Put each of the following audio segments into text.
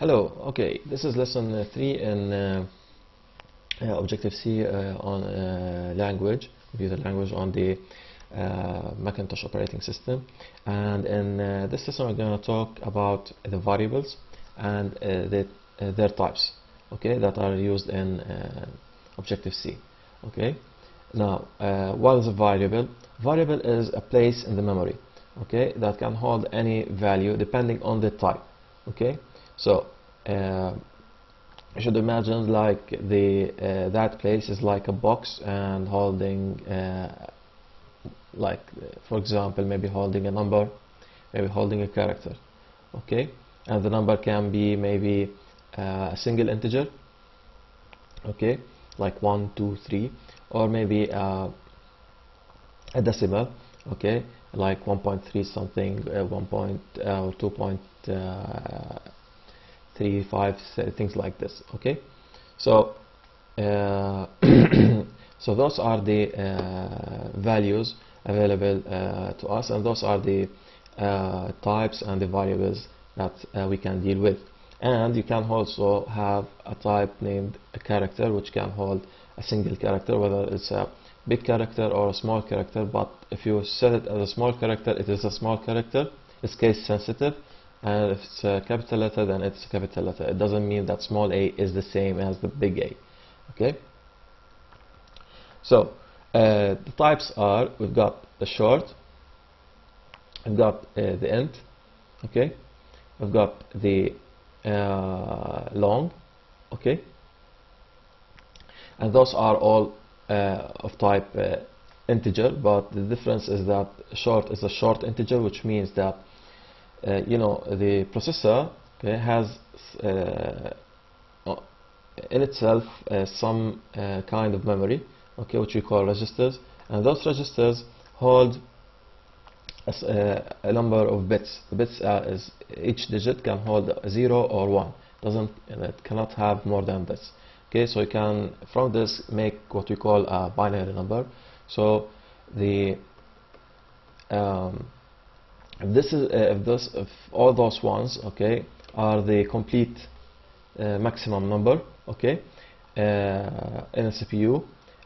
Hello, okay, this is lesson 3 in Objective-C on computer language on the Macintosh operating system. And in this lesson we're going to talk about the variables and their types, okay, that are used in Objective-C. Okay, now what is a variable? Variable is a place in the memory, okay, that can hold any value depending on the type. Okay, so you should imagine like that place is like a box and holding for example, maybe holding a number, maybe holding a character. Okay, and the number can be maybe a single integer, okay, like 1, 2, 3, or maybe a decimal, okay, like 1.3 something, 2.35, things like this. Okay, so so those are the values available to us, and those are the types and the variables that we can deal with. And you can also have a type named a character, which can hold a single character, whether it's a big character or a small character. But if you set it as a small character, it is a small character. It's case sensitive, and if it's a capital letter, then it's a capital letter. It doesn't mean that small a is the same as the big A. Okay, so the types are, we've got the short, we've got the int, okay, we've got the long, okay, and those are all of type integer, but the difference is that short is a short integer, which means that you know, the processor, okay, has in itself some kind of memory, okay, which we call registers, and those registers hold a number of bits. The bits is each digit can hold 0 or 1. It cannot have more than this. Okay, so you can from this make what we call a binary number. So the if all those ones, okay, are the complete maximum number, okay, in a CPU,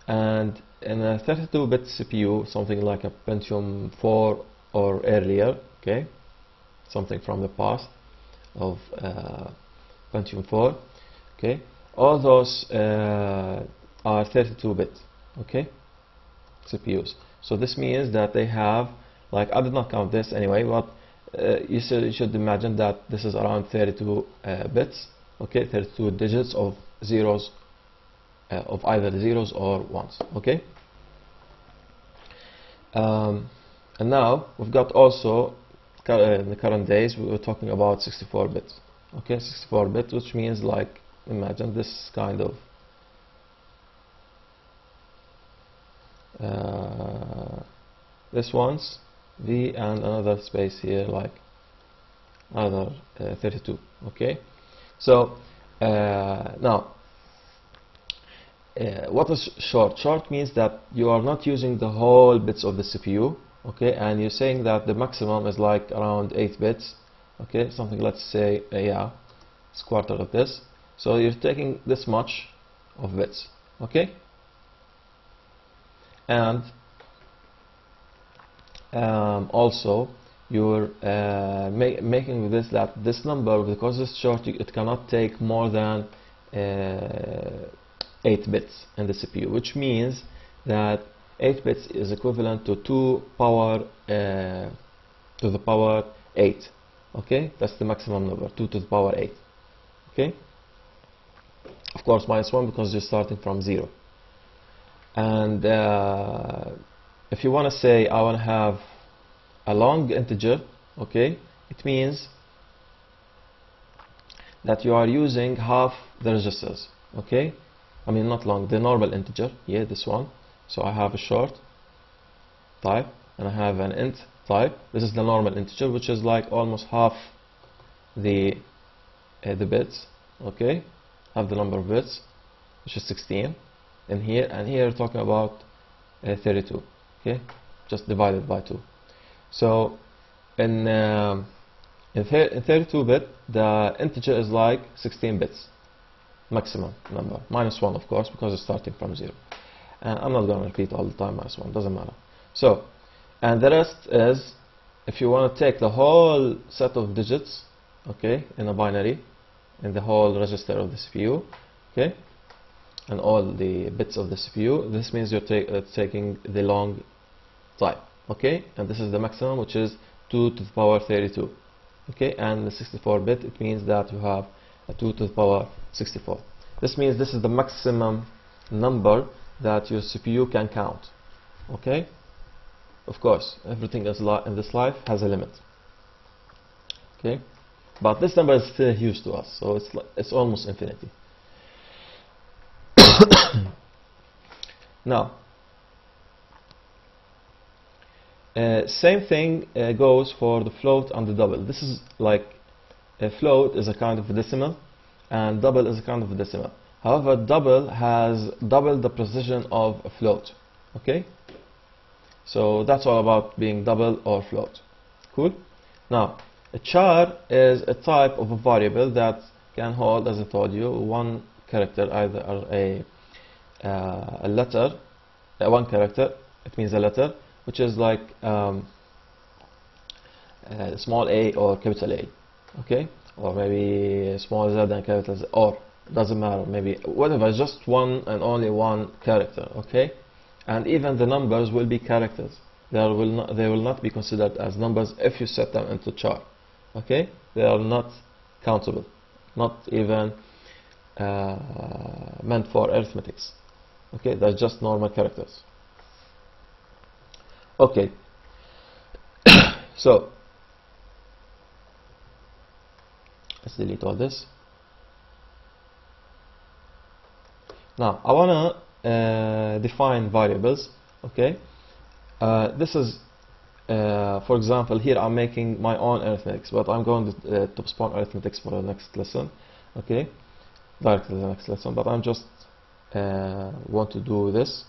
and in a 32-bit CPU, something like a Pentium 4 or earlier, okay, something from the past of Pentium 4, okay, all those are 32-bit, okay, CPUs. So this means that they have, like, I did not count this anyway, but you should imagine that this is around 32 bits, okay, 32 digits of zeros, of either zeros or ones, okay. And now we've got also in the current days we were talking about 64 bits, okay, 64 bits, which means, like, imagine this kind of this one's V and another space here, like another 32, okay. So now what is short? Short means that you are not using the whole bits of the CPU, okay, and you're saying that the maximum is like around 8 bits, okay, something, let's say yeah, it's quarter of this, so you're taking this much of bits, okay, and also you're making this that this number, because it's short, it cannot take more than 8 bits in the CPU, which means that 8 bits is equivalent to 2 to the power 8, okay, that's the maximum number, 2 to the power 8, okay, of course minus 1 because you're starting from 0. And if you want to say I want to have a long integer, okay, it means that you are using half the registers, okay, I mean not long, the normal integer, yeah, this one. So I have a short type and I have an int type. This is the normal integer, which is like almost half the bits, okay, half the number of bits, which is 16 in here, and here we're talking about 32, okay, just divided by 2. So in In 32-bit, the integer is like 16 bits, maximum number, -1 of course, because it's starting from 0. And I'm not going to repeat all the time -1, doesn't matter. So, and the rest is, if you want to take the whole set of digits, okay, in a binary, in the whole register of the CPU, okay, and all the bits of the CPU, this means you're taking the long type, okay, and this is the maximum, which is 2 to the power 32, okay, and the 64-bit, it means that you have a 2 to the power 64. This means this is the maximum number that your CPU can count, okay. Of course, everything in this life has a limit, okay, but this number is still huge to us, so it's almost infinity. Now, same thing goes for the float and the double. This is like a float is a kind of a decimal, and double is a kind of a decimal. However, double has double the precision of a float, okay. So that's all about being double or float. Cool. Now, a char is a type of a variable that can hold, as I told you, one character, either a letter, one character, it means a letter, which is like small a or capital A, okay, or maybe small z and capital Z, or doesn't matter, maybe whatever, just one and only one character, okay. And even the numbers will be characters. They will not be considered as numbers if you set them into char. Okay, they are not countable, not even meant for arithmetics. Okay, they're just normal characters. Okay, so let's delete all this. Now I wanna define variables, okay. This is for example, here I'm making my own arithmetics, but I'm going to spawn arithmetics for the next lesson, okay, directly the next lesson, but I'm just want to do this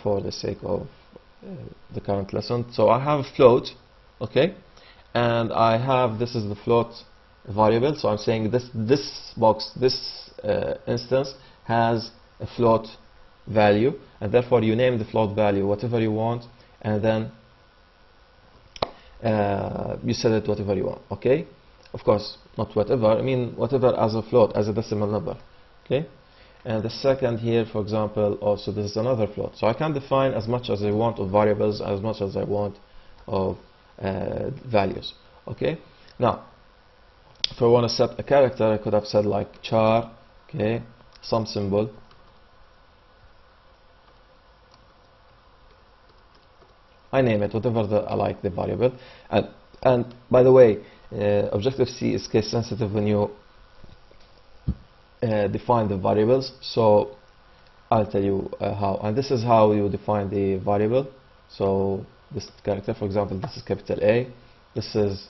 for the sake of the current lesson. So I have a float, okay, and I have, this is the float variable, so I'm saying this box, this instance has a float value, and therefore you name the float value whatever you want, and then you set it whatever you want, okay. Of course, not whatever, I mean whatever as a float, as a decimal number, okay. And the second here, for example, also this is another float, so I can define as much as I want of variables, as much as I want of values, okay. Now, if I want to set a character, I could have said like char, okay, some symbol, I name it whatever I like the variable. And by the way, Objective-C is case sensitive when you define the variables, so I'll tell you how. And this is how you define the variable. So this character, for example, this is capital A, this is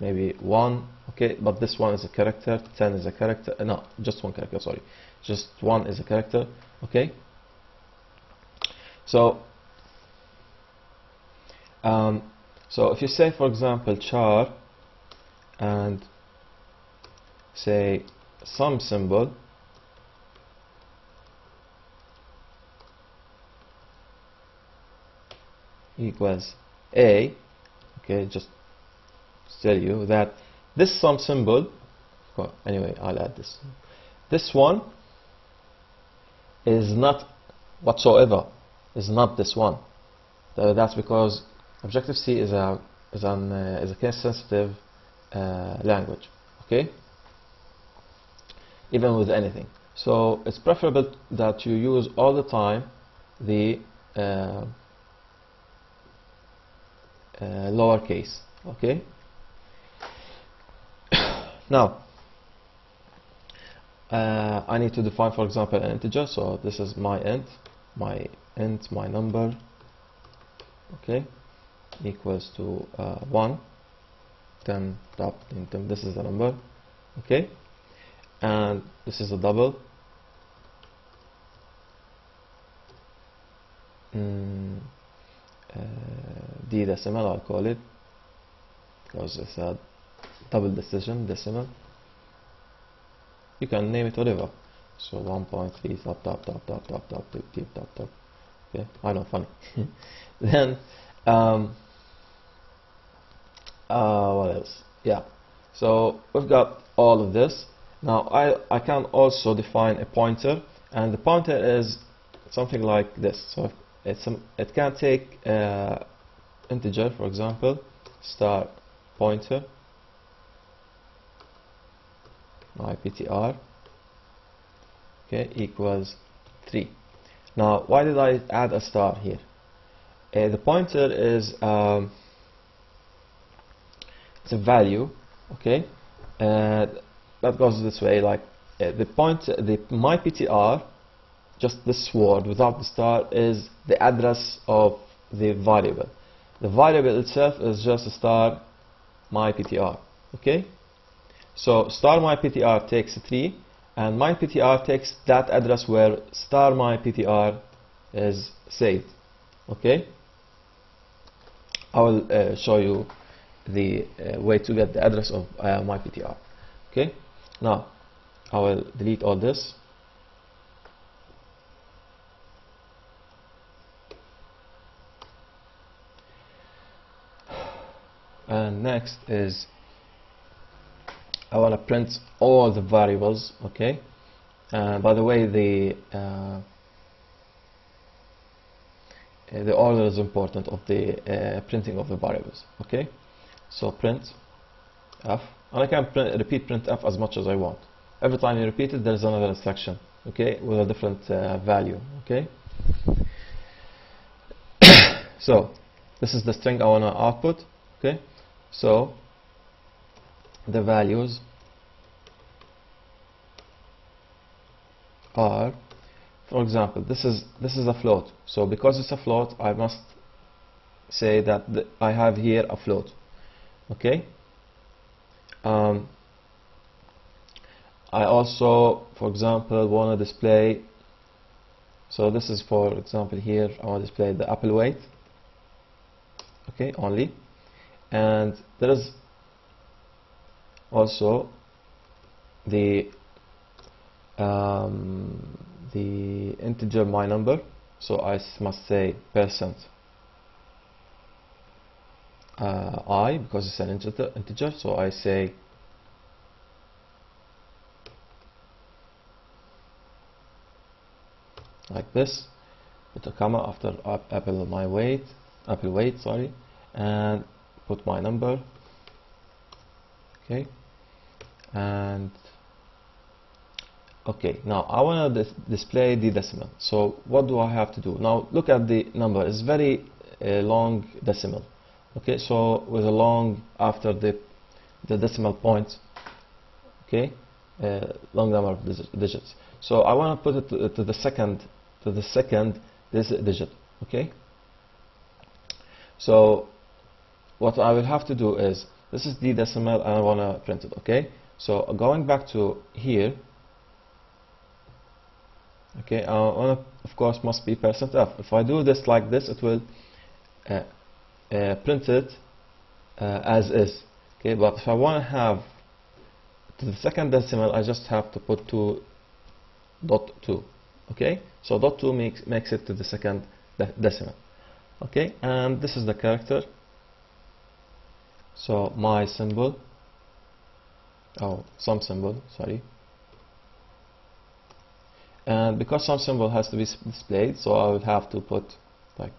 maybe 1, okay, but this one is a character, 10 is a character, no, just one character, sorry, just 1 is a character, okay. So so if you say, for example, char and say some symbol equals A, okay, just tell you that this some symbol, anyway, I'll add this. This one is not whatsoever, is not this one. That's because Objective-C is a case-sensitive language, okay? Even with anything. So it's preferable that you use all the time the lowercase, okay? Now, I need to define, for example, an integer. So this is my int, my number, okay, equals to 1. Then this is the number, okay, and this is a double. D decimal, I'll call it, because I said double decision, decimal. You can name it whatever. So 1.3 top top top top top top top top top top. Okay, I know, funny. Then what else? Yeah. So we've got all of this. Now I can also define a pointer, and the pointer is something like this. So it can take integer, for example, star pointer my ptr, okay, equals 3. Now why did I add a star here? The pointer is it's a value, okay, that goes this way, like the my ptr, just this word without the star, is the address of the variable. The variable itself is just a star my ptr, okay. So star my ptr takes 3, and my ptr takes that address where star my ptr is saved, okay. I will show you the way to get the address of my ptr. Okay, now I will delete all this. And next is I want to print all the variables. Okay, by the way, the order is important of the printing of the variables. Okay, so print f, and I can repeat printf as much as I want. Every time you repeat it, there is another instruction, okay, with a different value. Okay, so this is the string I want to output. Okay, so the values are, for example, this is a float. So because it's a float, I must say that I have here a float. Okay. I also, for example, want to display. So this is, for example, here I want to display the apple weight. Okay, only, and there is also the integer my number. So I must say percent I, because it's an integer. So I say like this, put a comma after apple weight, sorry, and put my number. Okay, and okay, now I want to display the decimal. So what do I have to do? Now look at the number. It's very long decimal. Okay, so with a long after the decimal point. Okay, long number of digits. So I want to put it to the second digit. Okay, so what I will have to do is, this is the decimal and I want to print it. Okay, so going back to here. Okay, of course must be percent f. If I do this like this, it will print it as is. Okay, but if I want to have to the second decimal, I just have to put 2.2. Okay, so .2 makes it to the second decimal. Okay, and this is the character. So my symbol, some symbol, sorry. And because some symbol has to be displayed, so I would have to put, like,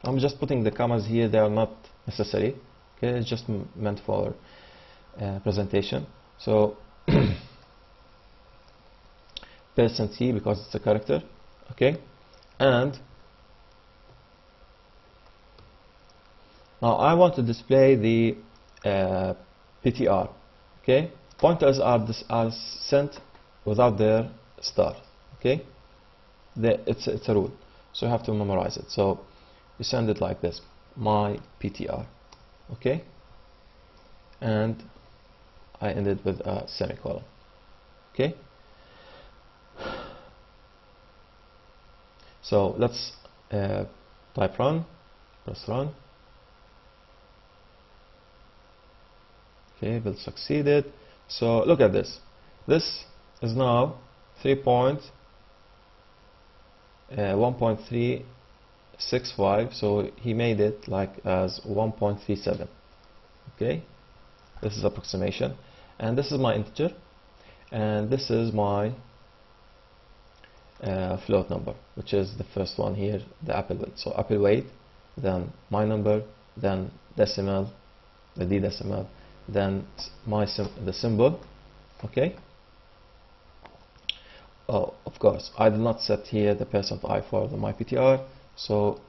I'm just putting the commas here. They are not necessary. Okay, it's just meant for presentation. So %t, because it's a character. Okay, and now I want to display the PTR. Okay, pointers are sent without their star. Okay, it's a rule, so you have to memorize it. So you send it like this, my PTR. Okay, and I ended with a semicolon. Okay, so let's type run, press run. Okay, build succeeded. So look at this. This is now 1.365, so he made it like as 1.37. Okay, this is approximation, and this is my integer, and this is my float number, which is the first one here, the apple weight. So apple weight, then my number, then decimal, the d decimal, then the symbol. Okay. Oh, of course, I did not set here the %I for the my PTR, so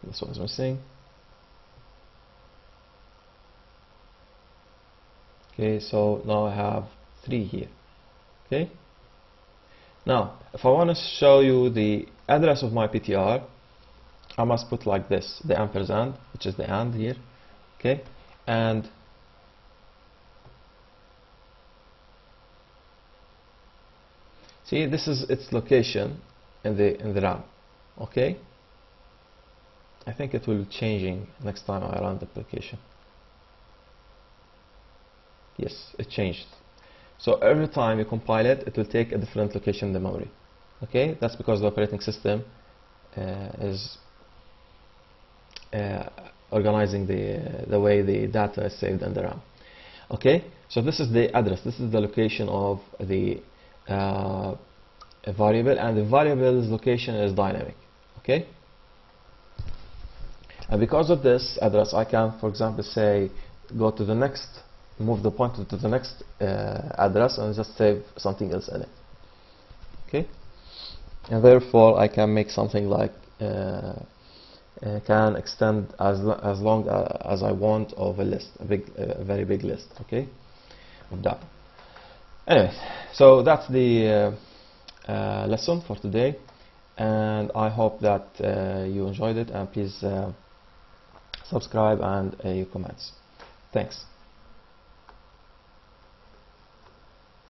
this one is missing. Okay, so now I have 3 here. Okay. Now, if I want to show you the address of my PTR, I must put like this, the ampersand, which is the and here. Okay, and see, this is its location in the RAM. Okay, I think it will be changing next time I run the application. Yes, it changed. So every time you compile it, it will take a different location in the memory. Okay, that's because the operating system is organizing the way the data is saved in the RAM. Okay, so this is the address. This is the location of the variable, and the variable's location is dynamic. Okay, and because of this address, I can, for example, say go to the next, move the pointer to the next address and just save something else in it. Okay, and therefore I can make something like can extend as long as I want of a list, a very big list. Okay, of data. Anyway, so that's the lesson for today, and I hope that you enjoyed it, and please subscribe and your comments. Thanks.